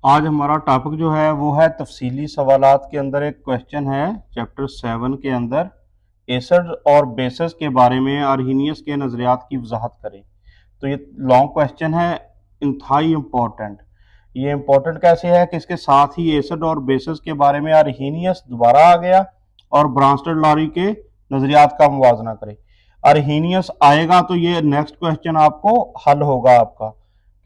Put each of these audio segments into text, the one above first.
आज हमारा टॉपिक जो है वो है तफसीली सवालात के अंदर एक क्वेश्चन है चैप्टर 7 के अंदर एसिड और बेसिस के बारे में आर्हीनियस के नज़रियात की वजाहत करें। तो ये लॉन्ग क्वेश्चन है, इंतहाई इम्पोर्टेंट। ये इम्पोर्टेंट कैसे है कि इसके साथ ही एसिड और बेसिस के बारे में आर्हीनियस दोबारा आ गया और ब्रांस्टेड लॉरी के नज़रियात का मुवाजना करें। आर्हीनियस आएगा तो ये नेक्स्ट क्वेश्चन आपको हल होगा आपका,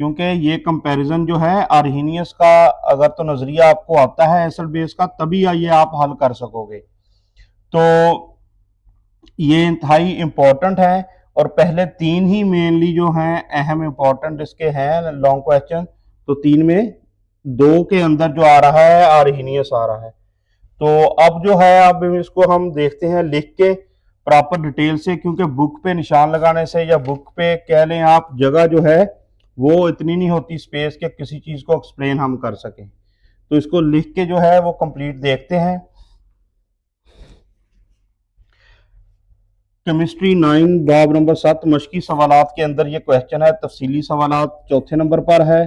क्योंकि ये कंपैरिजन जो है आर्हीनियस का अगर तो नज़रिया आपको आता है एसिड बेस का तभी ये आप हल कर सकोगे। तो ये इंतहाई इम्पोर्टेंट है और पहले तीन ही मेनली जो हैं अहम इम्पोर्टेंट इसके हैं लॉन्ग क्वेश्चन। तो तीन में दो के अंदर जो आ रहा है आर्हीनियस आ रहा है। तो अब जो है अब इसको हम देखते हैं लिख के प्रॉपर डिटेल से, क्योंकि बुक पे निशान लगाने से या बुक पे कह लें आप जगह जो है वो इतनी नहीं होती स्पेस के किसी चीज़ को एक्सप्लेन हम कर सकें। तो इसको लिख के जो है वो कंप्लीट देखते हैं। केमिस्ट्री 9 बाब नंबर 7 मशकी सवालात के अंदर ये क्वेश्चन है। तफसीली सवालात चौथे नंबर पर है,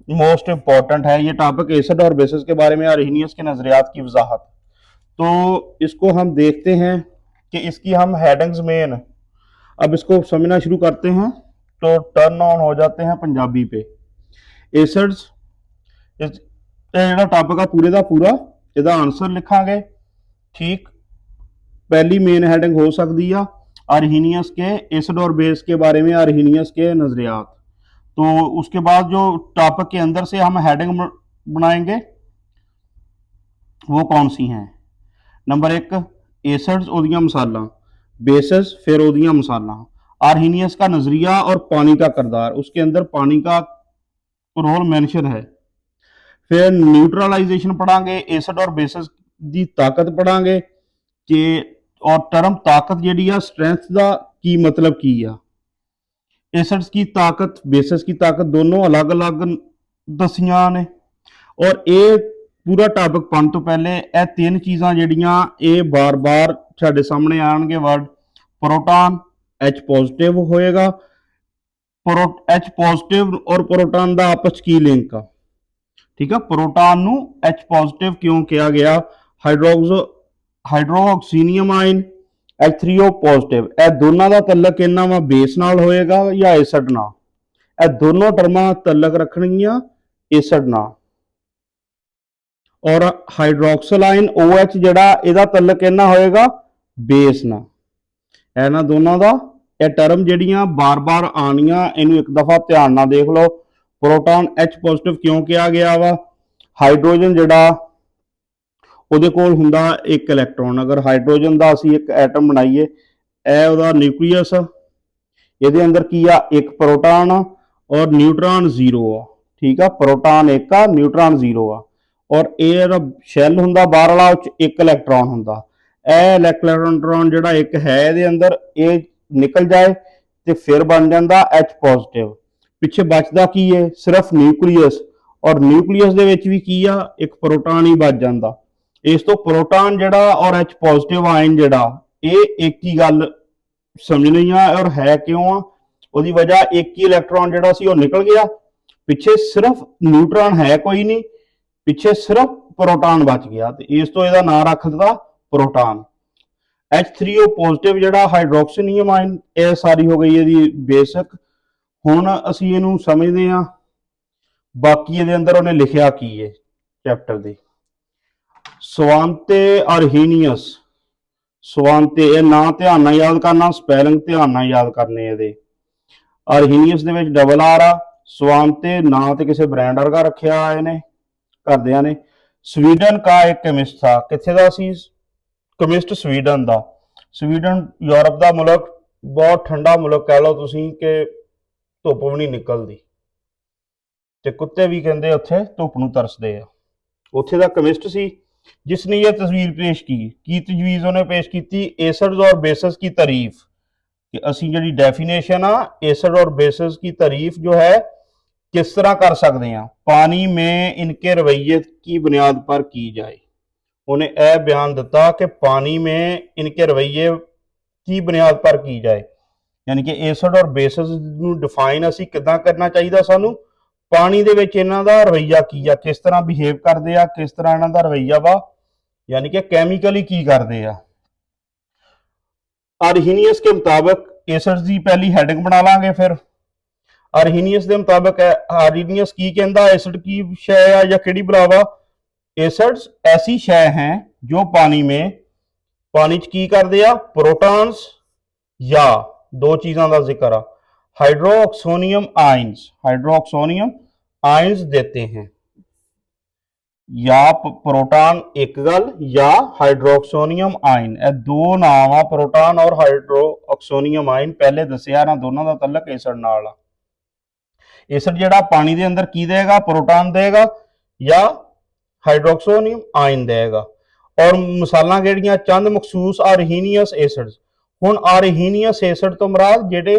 मोस्ट इंपॉर्टेंट है ये टॉपिक एसिड और बेसिस के बारे में आर्हीनियस के नज़रियात की वजाहत। तो इसको हम देखते हैं कि इसकी हम हेडिंग्स मेन अब इसको समझना शुरू करते हैं। तो टर्न ऑन हो जाते हैं पंजाबी पे। एसिड्स ਜਿਹੜਾ ਟਾਪਿਕ ਆ ਪੂਰੇ ਦਾ ਪੂਰਾ ਇਹਦਾ ਆਨਸਰ ਲਿਖਾਂਗੇ। ठीक, पहली मेन हेडिंग हो सकती है आर्हीनियस के एसिड और बेस के बारे में आर्हीनियस के नज़रियात। तो उसके बाद जो टॉपिक के अंदर से हम हेडिंग बनाएंगे वो कौन सी हैं। नंबर 1 एसिड्स ओदियां मिसालां, बेसिस फिर ओदियां मिसालां, आर्हीनियस का नज़रिया और पानी का किरदार, उसके अंदर पानी का रोल मेंशन है। फिर न्यूट्रलाइजेशन पढ़ांगे, एसिड और बेसिस की ताकत पढ़ांगे कि और टर्म ताकत जी स्ट्रेंथ का की मतलब की आ। एसिड्स की ताकत बेसिस की ताकत दोनों अलग अलग दसियां ने। और ये पूरा टॉपिक पढ़ने तो पहले यह तीन चीज़ां जिहड़ियां ये बार बार साडे सामने आएंगे वर्ड। प्रोटॉन एच पॉजिटिव होएगा, एच पॉजिटिव और प्रोटॉन का आपस की लिंक आ। ठीक है, प्रोटॉन नू एच पॉजिटिव क्यों किया गया। हाइड्रोक्सीनियम आयन H3O पॉजिटिव, यह दोनों का तलक इन्ना वा बेस नाल होएगा या एसिड नाल। यह दोनों टर्मां तलक रखणगियां एसिड नाल। और हाइड्रोक्सिल आयन OH जिहड़ा इहदा तलक इन्ना होएगा बेस नाल। इन्हां दोनों का यह टर्म जिहड़ियां बार बार आनियां, इनू एक दफा ध्यान नाल देख लो। प्रोटॉन H पॉजिटिव क्यों किया गया वा। हाइड्रोजन जिहड़ा ਉਹਦੇ ਕੋਲ ਹੁੰਦਾ एक इलैक्ट्रॉन। अगर हाइड्रोजन का ਅਸੀਂ एक एटम बनाइए, ਇਹ ਉਹਦਾ न्यूक्लियस, ਇਹਦੇ अंदर की आ एक प्रोटॉन और न्यूट्रॉन 0 आ। ठीक है, प्रोटॉन 1 आ न्यूट्रॉन 0 आ। और ये शैल ਹੁੰਦਾ ਬਾਹਰਲਾ ਉਹ एक इलैक्ट्रॉन ਹੁੰਦਾ। ਇਹ इलैक्ट्रॉन ਜਿਹੜਾ एक है ਇਹਦੇ अंदर ये निकल जाए तो फिर बन जाता H पॉजिटिव। पिछे बचता की है सिर्फ न्यूक्लियस, और न्यूक्लियस ਦੇ ਵਿੱਚ भी की आ एक प्रोटॉन ही बच जाता। इस तो प्रोटॉन जड़ा और H पॉजिटिव आयन जड़ा ये एक ही गल समझनी है। और है क्यों आ, उसकी वजह एक ही इलैक्ट्रॉन जड़ा सी वो निकल गया, पिछे सिर्फ न्यूट्रॉन है कोई नहीं, पिछे सिर्फ प्रोटॉन बच गया। तो इस तो यदा नाम रख दिता प्रोटॉन। H3O पॉजिटिव जड़ा हाइड्रोक्सीनियम आयन, यह सारी हो गई यदी बेसिक। हुण असीं इहनूं समझदे हां बाकी इहदे अंदर उहने लिखिया की है चैप्टर दे। स्वांते आर्हीनियस, स्वांते ये ना ध्यान नाल याद करना, स्पैलिंग ध्यान नाल याद करने। ये आर्हीनियस दे विच डबल आर आ। स्वांते ना तो किसी ब्रांड वर्गा रखिया इन्हें घरदियां ने। स्वीडन का एक केमिस्ट था, कित्थे दा सी केमिस्ट स्वीडन का। स्वीडन यूरोप का मुल्क, बहुत ठंडा मुल्क कह लो तुसीं कि धुप भी नहीं निकलती ते कुत्ते भी कहते उत्थे धुप नूं तरसदे आ। उत्थे दा केमिस्ट सी जिसने यह तस्वीर पेश की तजवीज़ उन्हें पेश की एसिड्स और बेसिस की तारीफ। कि असी जी डेफिनेशन आ एसिड और बेसिस की तारीफ जो है किस तरह कर सकते हैं। पानी में इनके रवैये की बुनियाद पर की जाए। उन्हें यह बयान दिता कि पानी में इनके रवैये की बुनियाद पर की जाए, यानी कि एसिड और बेसिस डिफाइन असी किदां करना चाहिए सानू ਪਾਣੀ ਦੇ ਵਿੱਚ ਇਹਨਾਂ ਦਾ ਰਵੱਈਆ ਕੀ ਆ, ਕਿਸ ਤਰ੍ਹਾਂ ਬਿਹੇਵ ਕਰਦੇ ਆ, ਕਿਸ ਤਰ੍ਹਾਂ ਇਹਨਾਂ ਦਾ ਰਵੱਈਆ ਵਾ, यानी कि केमिकली की करते हैं। आर्हीनियस के मुताबिक एसिड्स की पहली हैडिंग बना लांगे। फिर आर्हीनियस के मुताबिक आर्हीनियस की कहता एसिड की शै है या किहड़ी बुलावा, एसिड्स ऐसी शै हैं जो पानी में पानी च की करते हैं, प्रोटॉन्स या दो चीज़ों का जिक्र आ, हाइड्रोक्सोनियम आयंस देते हैं, या प्रोटॉन एक गल या हाइड्रोक्सोनियम आयन, यह दो नाम आ प्रोटॉन और हाइड्रोक्सोनियम आयन। पहले दसिया इन्हां दोनों का तलक एसिड नाल आ। एसिड जिहड़ा पानी दे अंदर की देगा, प्रोटॉन देगा या हाइड्रोक्सोनियम आयन देगा। और मिसालां किहड़ियां, चंद मखसूस आर्हीनियस एसिड्स। हुण आर्हीनियस एसिड तो मुराद जिहड़े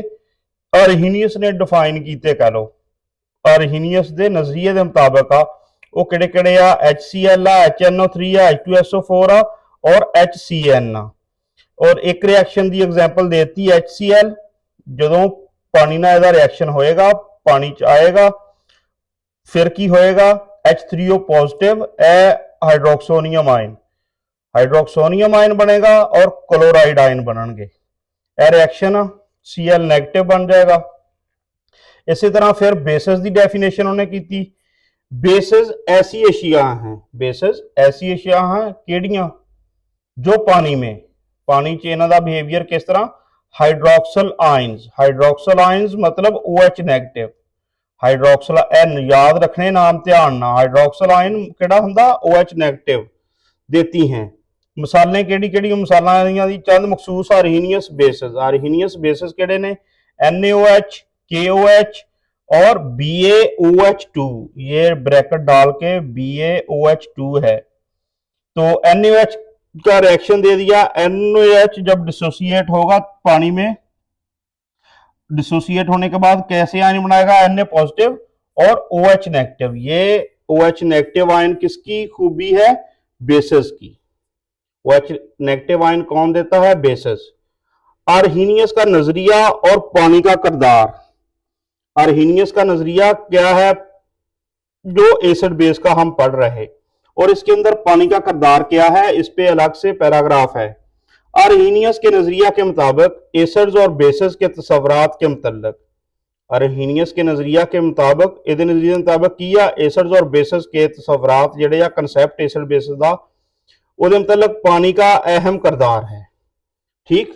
आर्हीनियस ने डिफाइन कीते, कह लो आर्हीनियस दे नजरिए के मुताबिक आ, वो किहड़े किहड़े आ, HCl आ, HNO3 आ, H2SO4 आ और HCN आ। और एक रिएक्शन की एग्जाम्पल देती HCl, जदों पानी नाल इहदा रिएक्शन होएगा, पानी च आएगा, फिर की होएगा, H3O पॉजिटिव, ए हाइड्रोक्सोनियम आयन बनेगा और क्लोराइड आयन बनणगे। यह रिएक्शन Cl नैगेटिव बन जाएगा। इसी तरह फिर बेसिस की डेफिनेशन उन्हें की, बेसिस ऐसी एशिया हैं, बेसिस ऐसी एशिया हैं केड़ियां जो पानी च इन्हां दा बिहेवियर किस तरह, हाइड्रोक्सल आयंस मतलब OH नैगेटिव, हाइड्रोक्सल याद रखने नाम ध्यान ना, हाइड्रोक्सल आयन किहड़ा हुंदा, OH नैगेटिव देती हैं। मिसालें किहड़ी मिसालां दी चंद मखसूस आर्हीनियस बेसिस किहड़े ने, NaOH, KOH और BaOH2, ये ब्रैकेट डाल के BaOH2 है। तो NaOH का रिएक्शन दे दिया, NaOH जब डिसोसिएट होगा पानी में, डिसोसिएट होने के बाद कैसे आयन बनाएगा, Na पॉजिटिव और OH नेगेटिव। ये OH नेगेटिव आयन किसकी खूबी है, बेसिस की। OH नेगेटिव आयन कौन देता है, बेसिस। आर्हीनियस का नजरिया और पानी का किरदार। आर्हीनियस का नजरिया क्या है, जो एसिड बेस का हम पढ़ रहे, और इसके अंदर पानी का किरदार क्या है, इस पे अलग से पैराग्राफ है। आर्हीनियस के नजरिया के मुताबिक एसिड्स और बेसिस के तस्वुरात के मुतल्लिक, आर्हीनियस के नजरिया के मुताबिक, इहदे नजरिए के मुताबिक की आ, एसिड्स और बेसिस के तस्वुरात जिहड़े आ, कंसैप्ट एसिड बेसिस दा, उहदे मुतल्लिक पानी का अहम किरदार है। ठीक,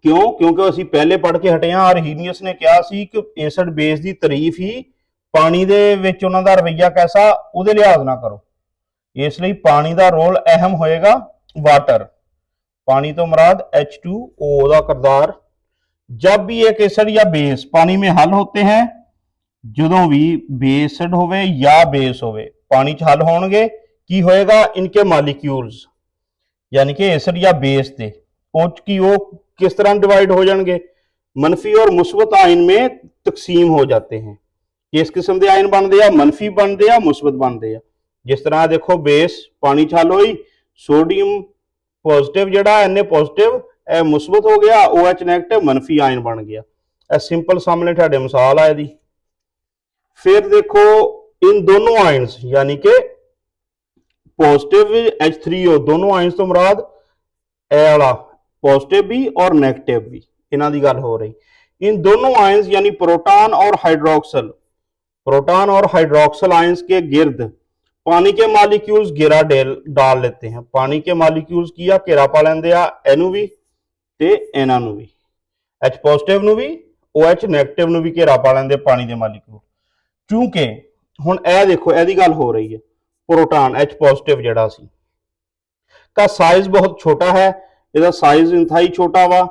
क्यों, क्योंकि असीं पहले पढ़ के हटे, आर्हीनियस ने कहा सी कि एसिड बेस की तारीफ ही पानी दे विच उन्हां दा रवैया कैसा, उहदे लिहाज ना करो, इसलिए पानी का रोल अहम होएगा। वाटर, पानी तो मुराद H2O का किरदार। जब भी एक एसिड या बेस पानी में हल होते हैं, जदों भी बेसिड होवे या बेस होवे, पानी च हल होणगे, की होएगा, इनके मालिक्यूल्स यानी कि एसिड या बेस दे वो किस तरह डिवाइड हो जाएंगे, मनफी और मुस्बत आयन में तकसीम हो जाते हैं। किस किस्म के आयन बनते हैं, मनफी बनते हैं, मुस्बत बनते हैं। जिस तरह देखो बेस पानी च हल होई, सोडियम पॉजिटिव जड़ा Na पॉजिटिव, यह मुस्बत हो गया, OH नैगेटिव मनफी आयन बन गया। यह सिंपल सामने तुहाडे मिसाल है दी। फिर देखो इन दोनों आयन्स यानी कि पॉजिटिव H3O, दोनों आयन्स तो मुराद ए वाला पॉजिटिव भी और नेगेटिव भी, इन्हां दी गल हो रही। इन दोनों आयन्स यानी प्रोटॉन और हाइड्रोक्सल आयन्स के गिर्द पानी के मालिक्यूल्स घेरा डाल लेते हैं। पानी के मालिक्यूल्स की घेरा पा लेंदे आ, इनू भी ते इन्हां नू भी, H पॉजिटिव नू भी, OH नैगेटिव नू भी घेरा पा लेंदे पानी के मालिक्यूल। क्योंकि हुण ए देखो इहदी गल हो रही है, प्रोटॉन H पॉजिटिव जड़ा सी का साइज बहुत छोटा है, इसका साइज इंतहाई छोटा वा,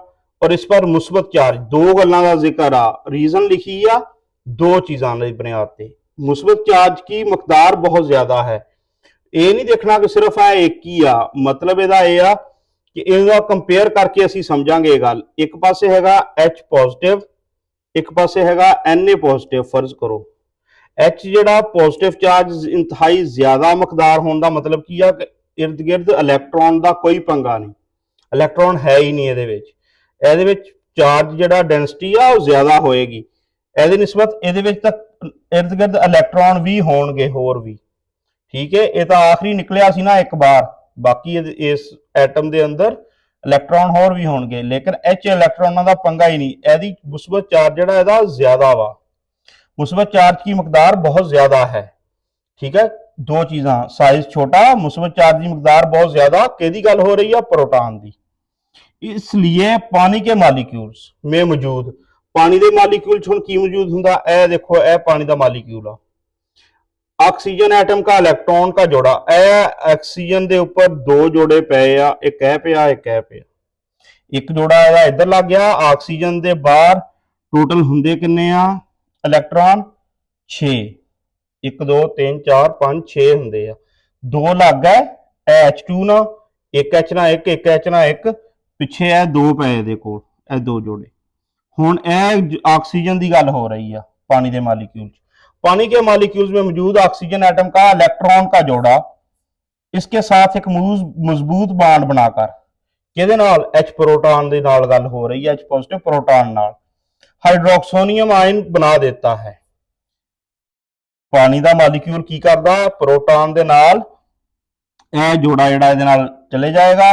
और इस पर मुस्बत चार्ज, दो गल्लां दा जिक्र आ, रीजन लिखी आ दो चीज़ां दी बुनियाद ते। मुस्बत चार्ज की मकदार बहुत ज्यादा है, ये नहीं देखना कि सिर्फ है एक ही आ, मतलब इहदा ये आ कि इहदा कंपेयर करके असीं समझांगे ये गल। एक पासे हैगा H पॉजिटिव, एक पासे हैगा Na पॉजिटिव। फर्ज करो H जिहड़ा पॉजिटिव चार्ज इंतहाई ज्यादा मकदार होने का मतलब की आ कि इर्द गिर्द इलैक्ट्रॉन का कोई पंगा नहीं, इलैक्ट्रॉन है ही नहीं ये चार्ज जिहड़ा डेंसिटी आ वो ज्यादा होएगी, ਇਹਦੀ ਨਿਸਬਤ ਇਹਦੇ ਵਿੱਚ ਤਾਂ इर्द गिर्द इलैक्ट्रॉन भी होणगे होर भी। ठीक है, ये तो आखिरी निकलिया सी ना एक बार, बाकी इस एटम के अंदर इलैक्ट्रॉन होर भी होणगे, लेकिन एच इलैक्ट्रॉनों का पंगा ही नहीं। यदि मुस्बत चार्ज जिहड़ा इहदा ज्यादा वा, मुस्बत चार्ज की मकदार बहुत ज्यादा है। ठीक है, दो चीज़ां, साइज छोटा, मुस्बत चार्ज की मकदार बहुत ज्यादा, किहदी गल हो रही है, प्रोटॉन की। इसलिए पानी के मालिक्यूल्स में मौजूद, पानी के मालिक्यूल हुण की मौजूद हुंदा, ए देखो ए पानी का मालिक्यूल आ, ऑक्सीजन एटम का इलेक्ट्रॉन का जोड़ा, ऑक्सीजन के ऊपर दो जोड़े पे आ, एक कह पिया एक कह पिया, एक जोड़ा ਇਹਦਾ इधर लग गया, ऑक्सीजन के बाहर टोटल हुंदे किन्ने आ इलेक्ट्रॉन 6, 1 2 3 4 5 6 हुंदे आ, दो लग गए H2 ना, एक H ना एक H ना एक, पिछे है दो पे ਇਹਦੇ ਕੋਲ, ਇਹ दो जोड़े। हुण ਇਹ ऑक्सीजन की गल हो रही है पानी के मालिक्यूल। पानी के मालिक्यूल्स में मौजूद ऑक्सीजन एटम का इलेक्ट्रॉन का जोड़ा इसके साथ एक मजबूत बांड बनाकर किहदे नाल, एच प्रोटॉन दे नाल गल हो रही है, एच पॉजिटिव प्रोटॉन नाल हाइड्रोक्सोनियम आयन बना देता है। पानी का मालिक्यूल की करदा, प्रोटॉन दे नाल यह जोड़ा जिहड़ा इहदे नाल चले जाएगा,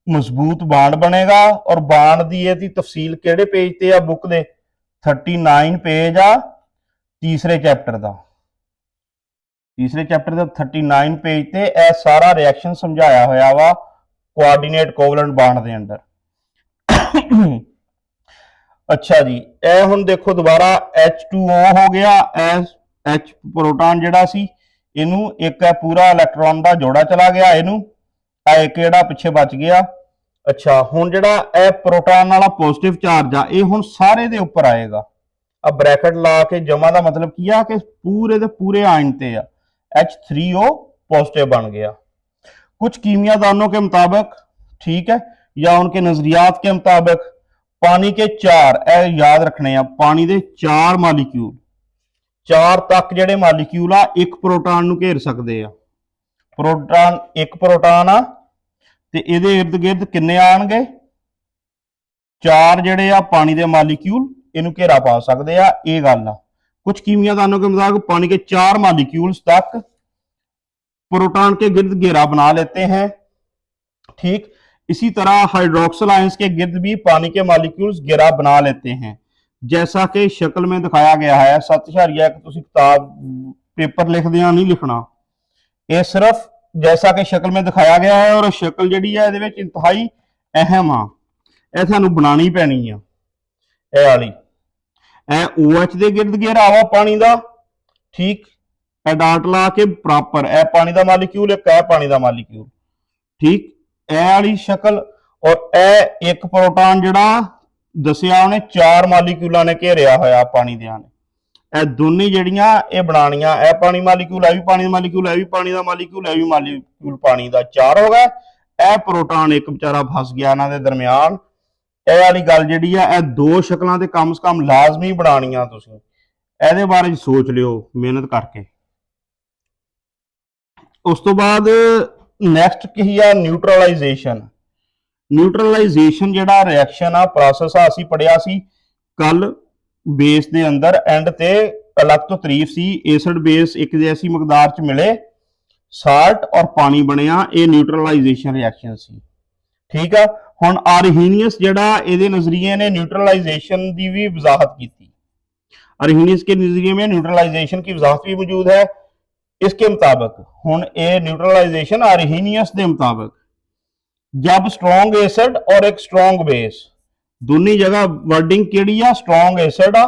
मजबूत बांड बनेगा, और बांड की यह तफसील किहड़े पेज ते आ बुक दे, 39 पेज आ तीसरे चैप्टर का, तीसरे चैप्टर का 39 पेज ते यह सारा रिएक्शन समझाया होया वा कोआर्डिनेट कोवलेंट बांड दे अंदर। अच्छा जी, ए हुण देखो दोबारा H2O हो गया, H प्रोटॉन जिहड़ा सी इनू एक है पूरा इलैक्ट्रॉन का जोड़ा चला गया, इनू एक जिहड़ा पिछे बच गया। अच्छा, हुण जिहड़ा ए प्रोटॉन वाला पॉजिटिव चार्ज आ, ये हुण सारे दे उपर आएगा। अब ब्रैकेट ला के जमा का मतलब की आ कि पूरे दे पूरे आयन ते आ, H3O पॉजिटिव बन गया। कुछ कीमियादानों के मुताबिक, ठीक है, या उनके नजरियात के मुताबिक पानी के 4, याद रखने हैं, पानी के 4 मालिक्यूल, 4 तक जिहड़े मालिक्यूल आ एक प्रोटॉन नूं घेर सकते आ। प्रोटॉन एक प्रोटॉन आ ते इहदे इर्द गिर्द किन्ने आउणगे, 4 जिहड़े आ पानी के मालिक्यूल इनू घेरा पा सकते आ, ये गल आ। कुछ कीमियादानों के मुताबिक पानी के 4 मालिक्यूल्स तक प्रोटॉन के गिर्द घेरा बना लेते हैं। ठीक, इसी तरह हाइड्रोक्सिल आयंस के गिर्द भी पानी के मालिक्यूल्स घेरा बना लेते हैं, जैसा कि शक्ल में दिखाया गया है। 7.1 तुसीं किताब पेपर लिखदियां नहीं लिखना, ये सिर्फ जैसा कि शक्ल में दिखाया गया है, और शक्ल जिहड़ी है इहदे विच इंतहाई अहम आ, ਇਹ ਤੁਹਾਨੂੰ बनानी पैनी आ। ਇਹ वाली OH के गिर्द घेरा वा पानी का, ठीक, डाट ला के प्रॉपर ए पानी का मालिक्यूल, एक है पानी का मालिक्यूल, ठीक, ए वाली शक्ल, और ए एक प्रोटॉन जिहड़ा दसिया उन्हें 4 मालिक्यूलों ने घेरिया होया पानी दियां ने, ए दोनों जिहड़ियां ए बनाणियां, ए पानी मालिक्यूल, ए भी पानी का मालिक्यूल, ए भी पानी का मालिक्यूल, ए भी मालिक्यूल पानी का, 4 हो गए। ए प्रोटॉन एक बेचारा फस गया इन्हां दे दरम्यान। ਇਹ ਵਾਲੀ ਗੱਲ ਜਿਹੜੀ ਆ, ਇਹ ਦੋ ਸ਼ਕਲਾਂ ਤੇ ਕਮ ਸੇ ਕਮ ਲਾਜ਼ਮੀ ਬਣਾਉਣੀਆਂ ਤੁਸੀਂ, ਇਹਦੇ ਬਾਰੇ ਸੋਚ ਲਿਓ ਮਿਹਨਤ ਕਰਕੇ। ਉਸ ਤੋਂ ਬਾਅਦ ਨੈਕਸਟ ਕੀ ਆ, ਨਿਊਟਰਲਾਈਜੇਸ਼ਨ। ਨਿਊਟਰਲਾਈਜੇਸ਼ਨ ਜਿਹੜਾ ਰਿਐਕਸ਼ਨ ਆ, ਪ੍ਰੋਸੈਸ ਆ, ਅਸੀਂ ਪੜਿਆ ਸੀ ਕੱਲ ਬੇਸ ਦੇ ਅੰਦਰ, ਐਂਡ ਤੇ ਅਲੱਗ ਤੋਂ ਤਾਰੀਫ ਸੀ, ਐਸਿਡ ਬੇਸ ਇੱਕ ਜੈਸੀ ਮਕਦਾਰ ਚ ਮਿਲੇ, ਸਾਲਟ ਔਰ ਪਾਣੀ ਬਣਿਆ, ਇਹ ਨਿਊਟਰਲਾਈਜੇਸ਼ਨ ਰਿਐਕਸ਼ਨ ਸੀ। ठीक है, हुण आर्हीनियस जिहड़ा इहदे नजरिए ने न्यूट्रलाइजेशन की भी वजाहत की। आर्हीनियस के नजरिए में न्यूट्रलाइजेशन की वजाहत भी मौजूद है। इसके मुताबिक हुण ये न्यूट्रलाइजेशन आर्हीनियस के मुताबिक, जब स्ट्रॉन्ग एसिड और एक स्ट्रॉन्ग बेस, दोनों जगह वर्डिंग किहड़ी आ, स्ट्रॉन्ग एसिड आ,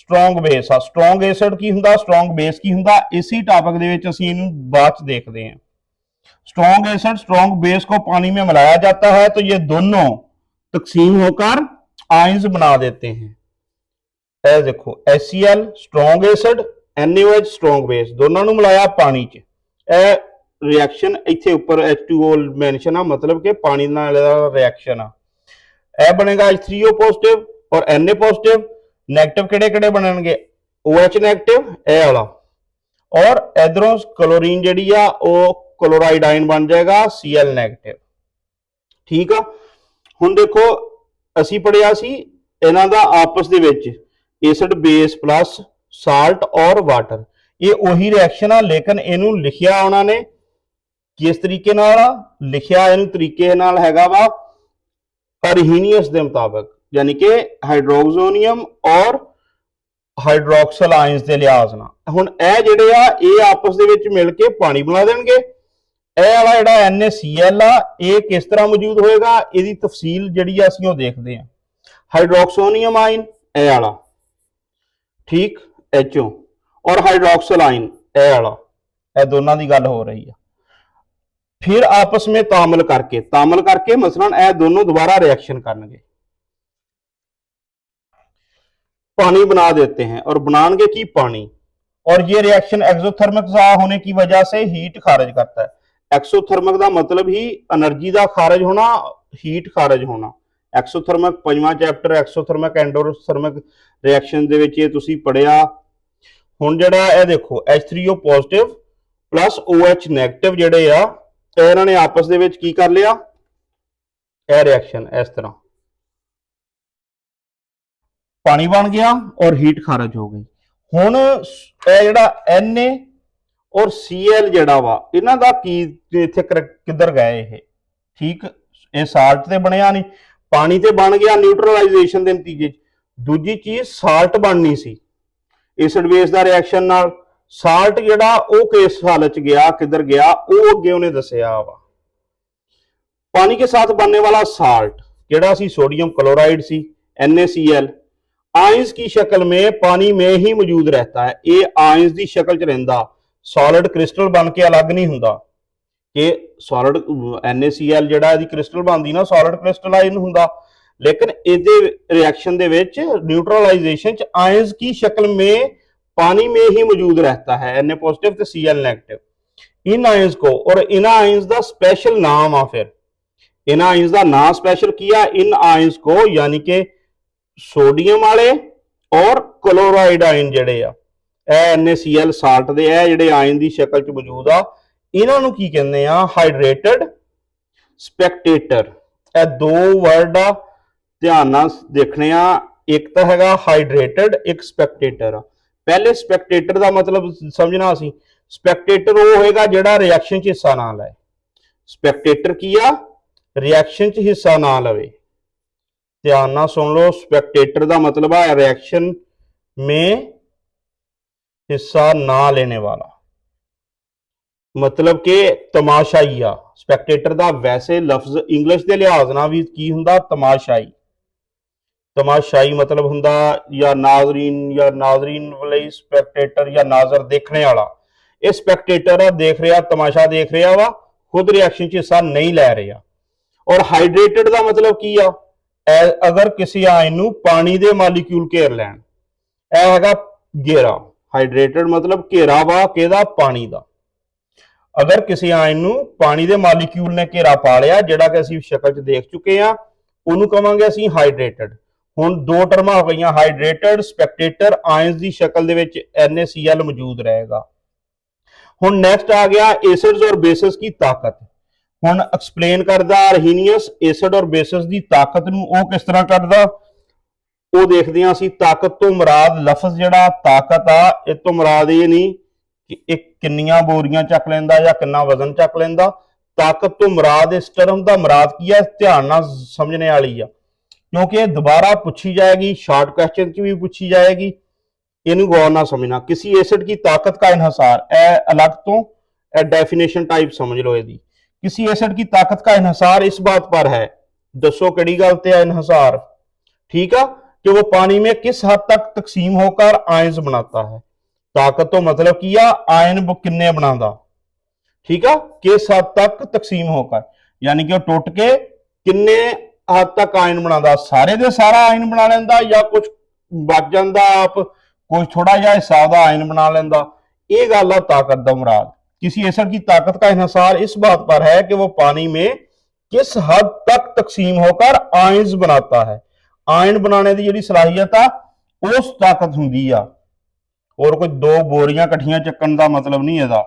स्ट्रॉन्ग बेस आ। स्ट्रॉन्ग एसिड की हुंदा, स्ट्रॉन्ग बेस की हुंदा, इसी टॉपिक दे विच असीं इहनूं बाद च देखदे हां। स्ट्रॉन्ग एसिड स्ट्रॉन्ग बेस को पानी में मिलाया जाता है तो ये दोनों तकसीम होकर आयंस बना देते हैं। ए देखो HCl strong acid, NaOH strong base, दोनों को मिलाया पानी च, ए रिएक्शन इत्थे ऊपर H2O मेंशन आ, मतलब कि पानी नाल रिएक्शन आ। ए बनेगा H3O पॉजिटिव और Na पॉजिटिव। नेगेटिव किहड़े-किहड़े बनणगे, OH नेगेटिव ए वाला, और इधरों क्लोरीन जिहड़ी आ वो क्लोराइड आयन बन जाएगा Cl नेगेटिव। ठीक है, हुण देखो असी पढ़िया सी इन्हां दा आपस दे विच एसिड बेस प्लस साल्ट और वाटर। ये ਉਹੀ रिएक्शन आ, लेकिन इनू लिखिया उन्होंने किस तरीके नाल आ, लिखिया इनू तरीके नाल हैगा वा अरहीनियस के मुताबिक, यानी कि हाइड्रोक्सोनियम और हाइड्रोक्सल आयंस के लिहाज नाल। हुण ਇਹ ਜਿਹੜੇ ਆ ਇਹ आपस ਦੇ ਵਿੱਚ ਮਿਲ ਕੇ ਪਾਣੀ ਬਣਾ ਦੇਣਗੇ। ਇਹ ਵਾਲਾ ਜਿਹੜਾ NaCl ਆ ਇਹ ਕਿਸ ਤਰ੍ਹਾਂ ਮੌਜੂਦ ਹੋਏਗਾ, ਇਹਦੀ ਤਫਸੀਲ ਜਿਹੜੀ ਆ ਅਸੀਂ ਉਹ ਦੇਖਦੇ ਹਾਂ। हाइड्रोक्सोनियम आयन ਇਹ वाला, ठीक, HO, और हाइड्रोक्सल आयन ਇਹ वाला, ਇਹ ਦੋਨਾਂ ਦੀ ਗੱਲ हो रही है। फिर आपस में तामल करके मसलन ਇਹ दोनों दोबारा रिएक्शन करनगे, पानी बना देते हैं और बनाएंगे की पानी। और ये रिएक्शन एक्सोथर्मिक होने की वजह से हीट खारिज करता है। एक्सोथर्मिक का मतलब ही एनर्जी का खारिज होना, हीट खारिज होना। एक्सोथर्मिक 5वां चैप्टर एक्सोथर्मिक एंडोथर्मिक रिएक्शन दे विच ये तुसीं पढ़िया। हुण जिहड़ा ये देखो H3O positive plus OH negative जिहड़े आ इन्होंने आपस दे विच की कर लिया, यह रिएक्शन इस तरह पानी बन गया और हीट खारिज हो गई। हुण जिहड़ा Na और Cl जिहड़ा वा इन्हां दा की इत्थे किधर गए ये, ठीक, ये साल्ट ते बनिया नहीं, पानी ते बन गया न्यूट्रलाइजेशन के नतीजे। दूजी चीज साल्ट बननी सी एसिड बेस का रिएक्शन नाल, साल्ट जिहड़ा वो किस हालत च गया, किधर गया, वो अगे उन्हें दसिया वा। पानी के साथ बनने वाला साल्ट जिहड़ा सी सोडियम क्लोराइड सी NaCl आयंस की शक्ल में पानी में ही मौजूद रहता है। ये आयंस की शक्ल च रहिंदा, सॉलिड क्रिस्टल बन के अलग नहीं हुंदा कि सॉलिड NaCl जिहड़ा इहदी क्रिस्टल बनदी ना सॉलिड क्रिस्टलाइन हुंदा, लेकिन इहदे रिएक्शन दे विच न्यूट्रलाइजेशन च आयंस की शक्ल में पानी में ही मौजूद रहता है, Na पॉजिटिव तो Cl नेगेटिव। इन आयंस को और इन आयंस का स्पेशल नाम आ, फिर इन आयंस का नाम स्पेशल किया इन आयंस को, यानी कि सोडियम वाले और क्लोराइड आयन जिहड़े आ NaCl साल्ट दे जिहड़े आयन की शक्ल च मौजूद आ, इन्हां नूं की कहंदे आ हाइड्रेटेड स्पेक्टेटर। ਇਹ दो वर्ड आ ध्यान नाल देखने आ, एक तो हैगा हाइड्रेटेड, एक स्पेक्टेटर आ। पहले स्पेक्टेटर का मतलब समझना सी, स्पेक्टेटर वो होएगा जिहड़ा रिएक्शन च हिस्सा ना ले। स्पेक्टेटर की आ, रिएक्शन च हिस्सा ना लवे। ध्यान ना सुन लो, स्पेक्टेटर का मतलब है रिएक्शन में हिस्सा ना लेने वाला, मतलब कि तमाशाई आ। स्पेक्टेटर का वैसे लफ्ज इंग्लिश के लिहाज ना भी की हुंदा, तमाशाई। तमाशाई मतलब हुंदा या नाजरीन वाले स्पेक्टेटर या नाजर देखने वाला। ये स्पेक्टेटर आ, देख रहा, तमाशा देख रहा वा, खुद रिएक्शन च हिस्सा नहीं लै रहा। और हाइड्रेटेड का मतलब की आ, अगर किसी आयन नूं पानी दे मालिक्यूल घेर लैण, यह हैगा घेरा। हाइड्रेटेड मतलब घेरा वा किहदा, पानी दा। अगर किसी आयन नूं पानी दे मालिक्यूल ने घेरा पा लिया, जिहड़ा कि असीं शक्ल च देख चुके हैं, उहनूं कहांगे असीं हाइड्रेटेड। हुण दो टर्मां हो गईयां, हाइड्रेटेड, स्पेक्टेटर। आयंस की शक्ल दे विच NaCl मौजूद रहेगा। हुण नैक्सट आ गया एसिड्स और बेसिस की ताकत। हुण एक्सप्लेन करदा अरहीनियस एसिड और बेसिस की ताकत नूं वो किस तरह करदा, वो देखदे हां असीं। ताकत तो मुराद लफ्ज जिहड़ा ताकत आ, इस तो मुराद ये नहीं कि एक किन्नियां बोरियां चक लैंदा या किन्ना वजन चक लैंदा। ताकत तो मुराद इस टर्म का मुराद की है, ध्यान नाल समझने वाली आ, क्योंकि दोबारा पूछी जाएगी, शॉर्ट क्वेश्चन च भी पूछी जाएगी। इनू गौर ना समझना। किसी एसिड की ताकत का इन्हसार, ए अलग तो डेफिनेशन टाइप समझ लो यदि। किसी एसिड की ताकत का इन्हसार इस बात पर है, दसो किहड़ी गल ते है इन्हसार, ठीक है, कि वो पानी में किस हद तक तकसीम होकर आयंस बनाता है। ताकत तो मतलब किया आयन किन्ने बनाता, ठीक है, किस हद तक तकसीम होकर, यानी कि टुट के किन्ने हद तक आयन बनाता। सारे दे सारा आयन बना लेंदा या कुछ बच जाता, आप कुछ थोड़ा जिहा हिस्सा दा आयन बना लेंदा। ये गल आ ताकत दा मुराद। किसी एसिड की ताकत का इन्हसार इस बात पर है कि वो पानी में किस हद तक तकसीम होकर आयंस बनाता है। आयन बनाने की जिहड़ी सलाहियत आ उस ताकत हुंदी आ, और कोई दो बोरियां कट्ठियां चक्कन का मतलब नहीं है।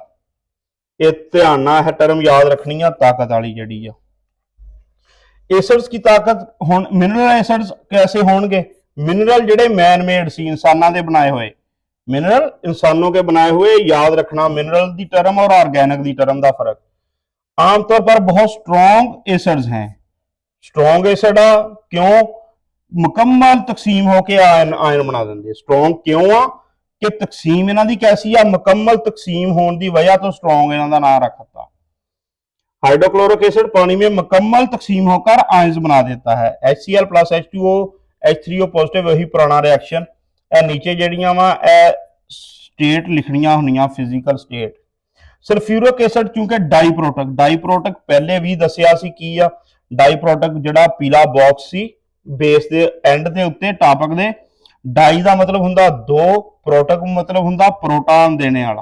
ये ध्यान नाल है टर्म याद रखनी आ, ताकत वाली जिहड़ी आ। एसिड्स की ताकत। हुण मिनरल एसिड्स कैसे होणगे, मिनरल जिहड़े मैन मेड सी, इंसानां दे बनाए होए, मिनरल इंसानों के बनाए हुए, याद रखना मिनरल की टर्म और ऑर्गेनिक की टर्म का फर्क। आमतौर पर बहुत स्ट्रॉन्ग एसिड्स हैं, स्ट्रॉन्ग एसिड आ क्यों, मुकम्मल तकसीम होके आयन आयन बना देंगे। स्ट्रॉन्ग क्यों आ कि तकसीम इन्हां दी कैसी आ, मुकम्मल तकसीम होने की वजह तो स्ट्रॉन्ग इन्हां दा नाम रखता। हाइड्रोक्लोरिक एसिड पानी में मुकम्मल तकसीम होकर आयंस बना देता है। HCl plus H2O H3O positive, वही पुराना रिएक्शन। नीचे जड़ियां वा स्टेट लिखनियां होनियां, फिजिकल स्टेट। सल्फ्यूरिक एसिड क्योंकि डाई प्रोडक्ट पहले भी दसिया सी की आ। डाई प्रोडक्ट जिहड़ा पीला बॉक्स सी बेस दे एंड दे उत्ते टॉपिक दे, डाई दा मतलब हुंदा दो, प्रोडक्ट मतलब हुंदा प्रोटॉन देने वाला,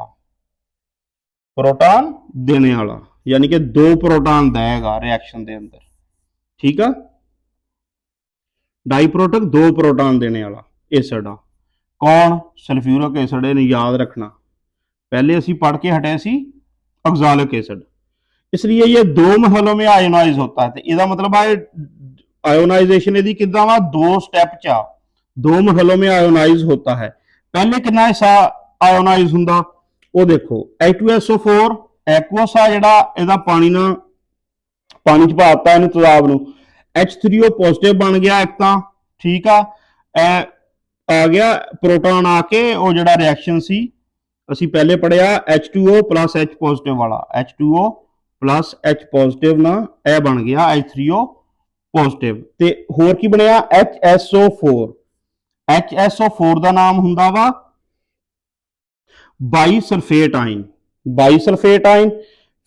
प्रोटॉन देने वाला, यानी कि दो प्रोटॉन देगा रिएक्शन के अंदर। ठीक है, डाई प्रोडक्ट दो प्रोटॉन देने वाला एसिड आ कौन, सल्फ्यूरिक एसिड। इन्हें याद रखना, पहले असी पढ़ के हटे सी ऑक्सैलिक एसिड। इसलिए ये दो महलों में आयोनाइज होता है। इसका मतलब है आयोनाइजेशन यदि किदा वा, दो स्टेप चा, दो महलों में आयोनाइज होता है। पहले कितना हिस्सा आयोनाइज हुंदा, वो देखो H2SO4 एक्वस आ जिहड़ा, इहदा पानी ना पानी च पाता इहनूं तेजाब नूं, H3O पॉजिटिव बन गया एक तां, ठीक आ गया प्रोटॉन आके, वो जिहड़ा रिएक्शन सी असी पहले पढ़िया H2O प्लस H पॉजिटिव वाला, H2O प्लस H पॉजिटिव ना यह बन गया H3O पॉजिटिव। ते होर की बनया HSO4। HSO4 का नाम हुंदा वा बाईसल्फेट आयन, बाईसल्फेट आयन।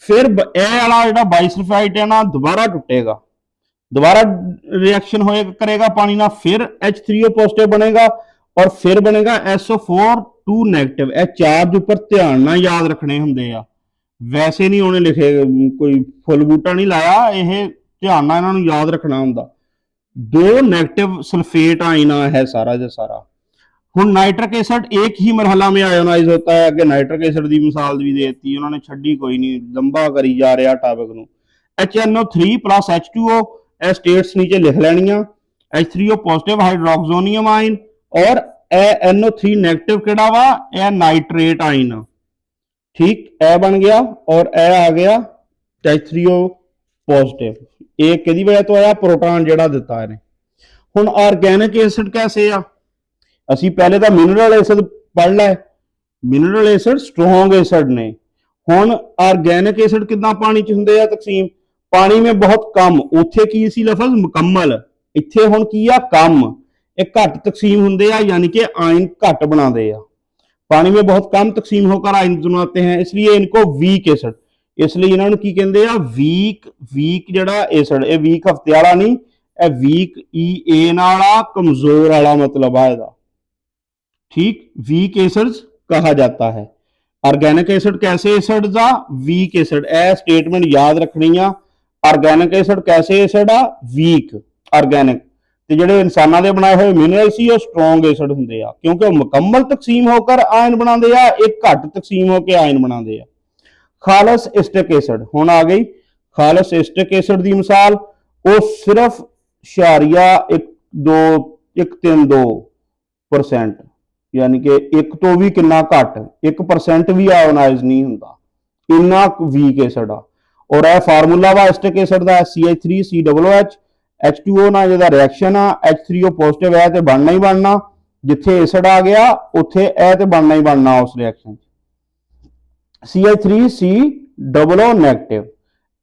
फिर यह वाला जिहड़ा बाईसल्फेट है ना दोबारा टुटेगा, दोबारा रिएक्शन होए करेगा पानी ना, फिर H3O पॉजिटिव बनेगा और फिर बनेगा SO4 2 नैगेटिव। यह चार्ज उपर ध्यान ना याद रखने होंगे आ, वैसे नहीं उन्हें लिखे, कोई फुल बूटा नहीं लाया, यह ध्यान ना इन्होंने याद रखना होंगे। दो नैगेटिव सल्फेट आयन है सारा जो सारा। हुण नाइट्रिक एसिड एक ही मरहला में आयोनाइज होता है। अगे नाइट्रिक एसिड की मिसाल भी देती, उन्होंने छड्डी कोई नहीं, लंबा करी जा रहा टॉपिक नूं। HNO3 प्लस H2O, यह स्टेट्स नीचे लिख लैनियां। H3O पॉजिटिव हाइड्रोक्सोनियम आयन, और NO3 नेगेटिव किहड़ा वा, यह नाइट्रेट आयन। ठीक, यह बन गया और यह आ गया H3O पॉजिटिव। एक किहदी वजह तो आया, प्रोटॉन जिहड़ा दिता इहने। हुण ऑर्गेनिक एसिड कैसे आ, असी पहले तो मिनरल एसिड पढ़ लै, मिनरल एसिड स्ट्रॉन्ग एसिड ने। हुण ऑर्गेनिक एसिड किदां पानी च हुंदे आ तकसीम, पानी में बहुत कम, उत्थे की सी लफज मुकम्मल, इत्थे हुण की आ कम, एक घट तकसीम हुंदे आ, यानी कि आयन घट बनाते आ। पानी में बहुत कम तकसीम होकर आयन बनाते हैं, इसलिए इनको वीक एसिड, इसलिए इन्होंने की कहते हैं वीक, वीक जिहड़ा एसिड, ये वीक हफ्ते वाला नहीं, यह वीक EA नाला कमजोर वाला मतलब है इसका। ठीक, वीक एसिड्स कहा जाता है। ऑर्गेनिक एसिड कैसे एसिड आ, वीक एसिड, ए स्टेटमेंट याद रखनी आ। ऑर्गेनिक एसिड कैसे एसिड आ, वीक ऑर्गेनिक। ते जिहड़े इंसानां दे बनाए हुए मिनरल सी वो स्ट्रॉन्ग एसिड हुंदे आ, क्योंकि वो मुकम्मल तकसीम होकर आयन बनाते आ, एक घट तकसीम होकर आयन बनाते आ। खालस एस्टिक एसिड, हुण आ गई खालस एस्टिक एसिड की मिसाल, वो सिर्फ 0.132% यानी कि एक तो भी कितना घट, 1% भी आयोनाइज नहीं होंदा, इन्ना वीक एसिड आ। और यह फार्मूला वा एस्टिक एसिड का CH3COOH, H2O ना जिहदा रिएक्शन आ, H3O पॉजिटिव है तो बनना ही बनना, जिथे एसिड आ गया उत्थे ए तो बनना ही बनना उस रिएक्शन। CH3COO नेगेटिव,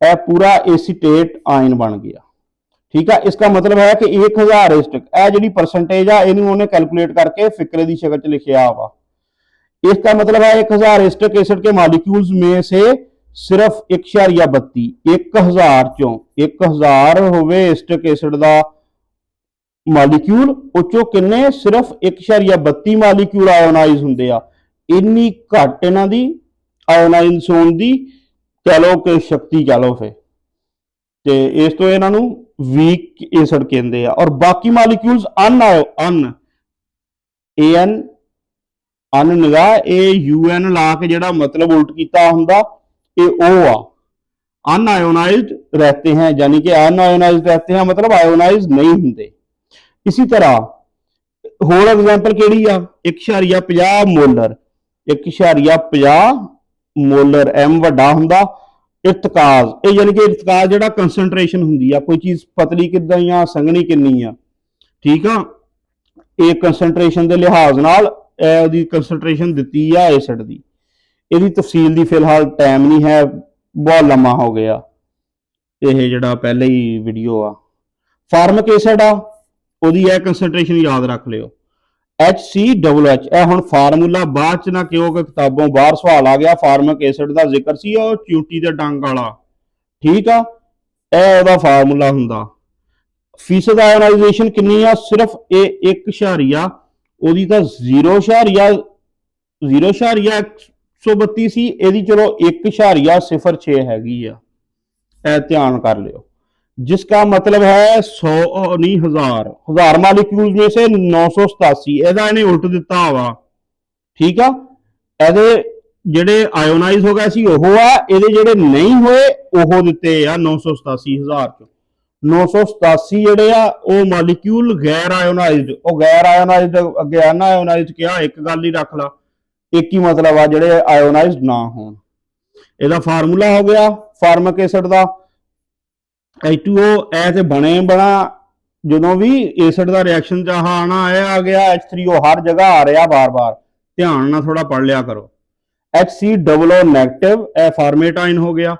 यह पूरा एसीटेट आयन बन गया। ठीक है, इसका मतलब है कि 1000 एस्टिक, यह जी परसेंटेज आ इन्होंने कैलकुलेट करके फिक्रे की शक्ल च लिखा हुआ। इसका मतलब है 1000 एस्टिक एसिड के मॉलिक्यूल्स में से सिर्फ 1.32, 1000 चों 1000 होवे एस्टिक एसिड का मॉलिक्यूल, उचों किन्ने सिर्फ 1.32 मॉलिक्यूल आयोनाइज होंगे आ। इन्नी घट इन्हां दी आयोनाइज होने की कह लो कि शक्ति कह लो, फिर ते इस तो इन्हां नूं वीक एसिड कहते हैं। और बाकी मॉलिक्यूल्स अन निगाह AUN ला के जिहड़ा मतलब उल्ट किया हुंदा ये ओ आ, अनआयोनाइज्ड रहते हैं, यानी कि अनआयोनाइज्ड रहते हैं मतलब आयोनाइज नहीं होंगे। इसी तरह ਹੋਰ ਐਗਜ਼ਾਮਪਲ ਕਿਹੜੀ ਆ 1.50 ਮੋਲਰ 1.50 ਮੋਲਰ m ਵੱਡਾ ਹੁੰਦਾ ਇਰਤਕਾਜ਼ ਇਹ ਯਾਨੀ ਕਿ ਇਰਤਕਾਜ਼ ਜਿਹੜਾ ਕੰਸੈਂਟਰੇਸ਼ਨ ਹੁੰਦੀ ਆ ਕੋਈ ਚੀਜ਼ ਪਤਲੀ ਕਿੱਦਾਂ ਆ ਸੰਘਣੀ ਕਿੰਨੀ ਆ ਠੀਕ ਆ ਇਹ ਕੰਸੈਂਟਰੇਸ਼ਨ ਦੇ ਲਿਹਾਜ਼ ਨਾਲ ਉਹਦੀ ਕੰਸੈਂਟਰੇਸ਼ਨ ਦਿੱਤੀ ਆ ਐਸਿਡ ਦੀ ਇਹਦੀ ਤਫਸੀਲ ਦੀ ਫਿਲਹਾਲ ਟਾਈਮ ਨਹੀਂ ਹੈ ਬਹੁਤ ਲੰਮਾ ਹੋ ਗਿਆ ਇਹ ਜਿਹੜਾ ਪਹਿਲੇ ਹੀ ਵੀਡੀਓ ਆ ਫਾਰਮਿਕ ਐਸਿਡ ਆ ਉਹਦੀ ਇਹ ਕੰਸੈਂਟਰੇਸ਼ਨ ਯਾਦ ਰੱਖ ਲਿਓ HCOH ਇਹ ਹੁਣ ਫਾਰਮੂਲਾ ਬਾਅਦ ਚ ਨਾ ਕਿਉਂਕਿ ਕਿਤਾਬੋਂ ਬਾਹਰ ਸਵਾਲ ਆ ਗਿਆ ਫਾਰਮਿਕ ਐਸਿਡ ਦਾ ਜ਼ਿਕਰ ਸੀ ਉਹ ਚਿਊਟੀ ਦੇ ਡੰਗ ਵਾਲਾ ਠੀਕ ਆ ਇਹ ਉਹਦਾ ਫਾਰਮੂਲਾ ਹੁੰਦਾ ਫੀਸਦ ਆਇਓਨਾਈਜੇਸ਼ਨ ਕਿੰਨੀ ਆ ਸਿਰਫ ਇਹ 1 ਉਹਦੀ ਤਾਂ 0.132 ਸੀ ਇਹਦੀ ਚਲੋ 1.06 ਹੈਗੀ ਆ ਇਹ ਧਿਆन कर लियो जिसका मतलब है 100 नहीं हजार मालिक्यूल में से 987 ਇਹਦਾ ਇਹਨੇ ਉਲਟ ਦਿੱਤਾ ਵਾ ਠੀਕ ਆ ਇਹਦੇ ਜਿਹੜੇ ਆਇਓਨਾਈਜ਼ ਹੋ ਗਏ ਸੀ ਉਹ ਆ ਇਹਦੇ ਜਿਹੜੇ ਨਹੀਂ ਹੋਏ ਉਹ ਦਿੱਤੇ ਆ 987,000 ਚ 987 ਜਿਹੜੇ ਆ ਉਹ ਮਾਲੀਕਿਊਲ ਗੈਰ ਆਇਓਨਾਈਜ਼ਡ ਉਹ ਗੈਰ ਆਇਓਨਾਈਜ਼ਡ ਅੱਗੇ ਅਨਆਇਓਨਾਈਜ਼ਡ ਕਿਹਾ ਇੱਕ ਗੱਲ ਹੀ ਰੱਖ ਲਾ ਇੱਕ ਹੀ ਮਤਲਬ ਆ ਜਿਹੜੇ ਆਇਓਨਾਈਜ਼ਡ ਨਾ ਹੋਣ ਇਹਦਾ ਫਾਰਮੂਲਾ ਹੋ ਗਿਆ ਫਾਰਮਿਕ ਐਸਿਡ ਦਾ H2O ਐ ਤੇ ਬਣਾ ਜਦੋਂ ਵੀ ਐਸਿਡ ਦਾ ਰਿਐਕਸ਼ਨ ਚ ਆਣਾ ਆ ਗਿਆ H3O ਹਰ ਜਗ੍ਹਾ ਆ ਰਿਹਾ ਬਾਰ-ਬਾਰ ਧਿਆਨ ਨਾਲ ਥੋੜਾ ਪੜ ਲਿਆ ਕਰੋ HCOO ਨੈਗੇਟਿਵ ਇਹ ਫਾਰਮੇਟਾਈਨ ਹੋ ਗਿਆ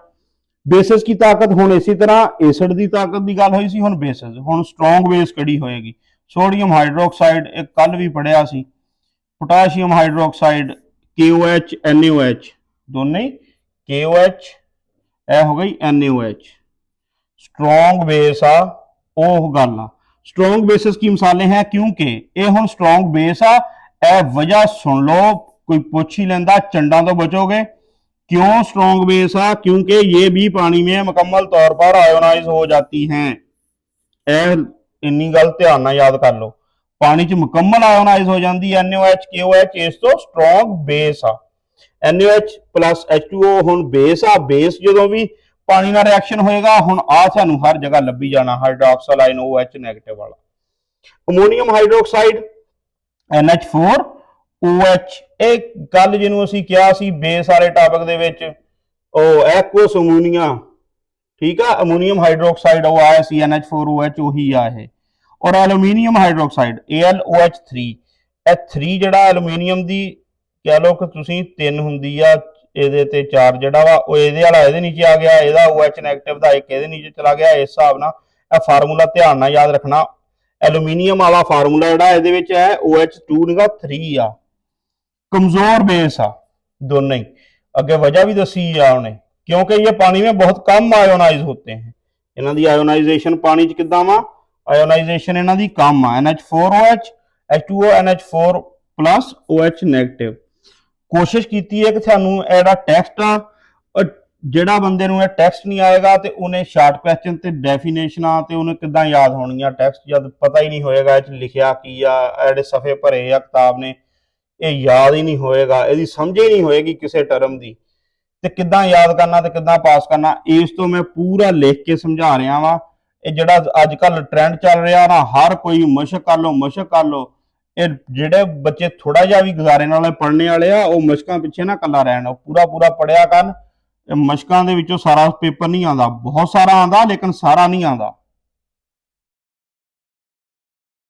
ਬੇਸਿਸ की ताकत ਹੁਣ ਇਸੇ ਤਰ੍ਹਾਂ ਐਸਿਡ ਦੀ ਤਾਕਤ ਦੀ ਗੱਲ ਹੋਈ ਸੀ ਹੁਣ ਬੇਸਿਸ ਹੁਣ ਸਟਰੋਂਗ ਬੇਸ ਕਿਹੜੀ ਹੋਏਗੀ ਸੋਡੀਅਮ ਹਾਈਡਰੋਕਸਾਈਡ ਇੱਕ ਕੱਲ ਵੀ ਪੜਿਆ ਸੀ पोटेशियम हाइड्रोक्साइड KOH NaOH दोनों ही KOH ਇਹ ਹੋ ਗਈ NaOH स्ट्रोंग बेस आ ਉਹ ਗੱਲ ਆ स्ट्रोंग बेसिस की मिसालें हैं क्योंकि ਇਹ ਹੁਣ स्ट्रोंग बेस आ ਇਹ वजह सुन लो कोई पूछ ही लेंदा चंडा तो बचोगे क्यों स्ट्रोंग बेस आ क्योंकि ये भी पानी में मुकम्मल तौर पर आयोनाइज हो जाती हैं इन्नी गल ध्यान नाल याद कर लो पानी च मुकम्मल आयोनाइज हो जाती है NaOH KOH इस तो स्ट्रोंग बेस आ NaOH प्लस H2O हुण बेस आ बेस जदों भी पानी नाल रिएक्शन होएगा हुण आ सानू हर जगह लभी जाना हाइड्रोक्सिल आयन OH नेगेटिव वाला अमोनियम हाइड्रोक्साइड NH4OH एक गल जिन्हों असीं किया सी बेस वाले टॉपिक दे विच ओ एक्वस अमोनिया ठीक है अमोनियम हाइड्रोक्साइड वो आया सी NH4OH वही आ है और एलुमीनियम हाइड्रोक्साइड AlOH3 ਇਹ 3 ਜਿਹੜਾ ਐਲੂਮੀਨੀਅਮ ਦੀ कह लो कि तुसीं 3 ਹੁੰਦੀ ਆ ਇਹਦੇ ਤੇ 4 ਜਿਹੜਾ ਵਾ ਉਹ ਇਹਦੇ ਵਾਲਾ ਇਹਦੇ ਨੀਚੇ ਆ ਗਿਆ ਇਹਦਾ OH ਨੈਗੇਟਿਵ ਦਾ ਇੱਕ ਇਹਦੇ ਨੀਚੇ ਚਲਾ ਗਿਆ ਇਸ ਹਿਸਾਬ ਨਾਲ ਇਹ ਫਾਰਮੂਲਾ ਧਿਆਨ ਨਾਲ ਯਾਦ ਰੱਖਣਾ ਐਲੂਮੀਨੀਅਮ ਵਾਲਾ ਫਾਰਮੂਲਾ ਜਿਹੜਾ ਇਹਦੇ ਵਿੱਚ ਹੈ OH2 ਨਿਗਾ 3 ਆ कमजोर बेस आ दोनों ही अगे वजह भी दसी आ उन्हें क्योंकि ये पानी में बहुत कम आयोनाइज होते हैं इन्हां दी आयोनाइजेशन पानी च किद्दां वा आयोनाइजेशन इन्हां दी कम आ NH4OH H2O NH4 plus OH negative कोशिश कीती है कि सानू एड़ा टैक्सट आ ਜਿਹੜਾ ਬੰਦੇ ਨੂੰ ਇਹ ਟੈਕਸਟ ਨਹੀਂ ਆਏਗਾ ਤੇ ਉਹਨੇ ਸ਼ਾਰਟ ਕੁਐਸਚਨ ਤੇ ਡੈਫੀਨੇਸ਼ਨਾਂ ਤੇ ਉਹਨੇ ਕਿੱਦਾਂ ਯਾਦ ਹੋਣੀਆਂ ਟੈਕਸਟ ਜਦ ਪਤਾ ਹੀ ਨਹੀਂ ਹੋਏਗਾ ਇਹ ਚ ਲਿਖਿਆ ਕੀ ਆ ਐਡੇ ਸਫੇ ਭਰੇ ਆ ਕਿਤਾਬ ਨੇ ਇਹ ਯਾਦ ਹੀ ਨਹੀਂ ਹੋਏਗਾ ਇਹਦੀ ਸਮਝ ਹੀ ਨਹੀਂ ਹੋਏਗੀ ਕਿਸੇ ਟਰਮ ਦੀ ਤੇ ਕਿੱਦਾਂ ਯਾਦ ਕਰਨਾ ਤੇ ਕਿੱਦਾਂ ਪਾਸ ਕਰਨਾ ਇਸ ਤੋਂ ਮੈਂ ਪੂਰਾ ਲਿਖ ਕੇ ਸਮਝਾ ਰਿਹਾ ਵਾਂ ਇਹ ਜਿਹੜਾ ਅੱਜ ਕੱਲ ਟ੍ਰੈਂਡ ਚੱਲ ਰਿਹਾ ਨਾ ਹਰ ਕੋਈ ਮਸ਼ਕ ਕਰ ਲਓ ਇਹ ਜਿਹੜੇ ਬੱਚੇ ਥੋੜਾ ਜਿਹਾ ਵੀ ਗੁਜ਼ਾਰੇ ਨਾਲ ਪੜ੍ਹਨੇ ਵਾਲੇ ਆ ਉਹ ਮਸ਼ਕਾਂ ਪਿੱਛੇ ਨਾ ਕੱਲਾ ਰਹਿਣ ਉਹ ਪੂਰਾ ਪੜਿਆ ਕਰਨ ਮਸ਼ਕਾਂ ਦੇ ਵਿੱਚੋਂ ਸਾਰਾ ਪੇਪਰ ਨਹੀਂ ਆਉਂਦਾ ਬਹੁਤ ਸਾਰਾ ਆਉਂਦਾ ਲੇਕਿਨ ਸਾਰਾ ਨਹੀਂ ਆਉਂਦਾ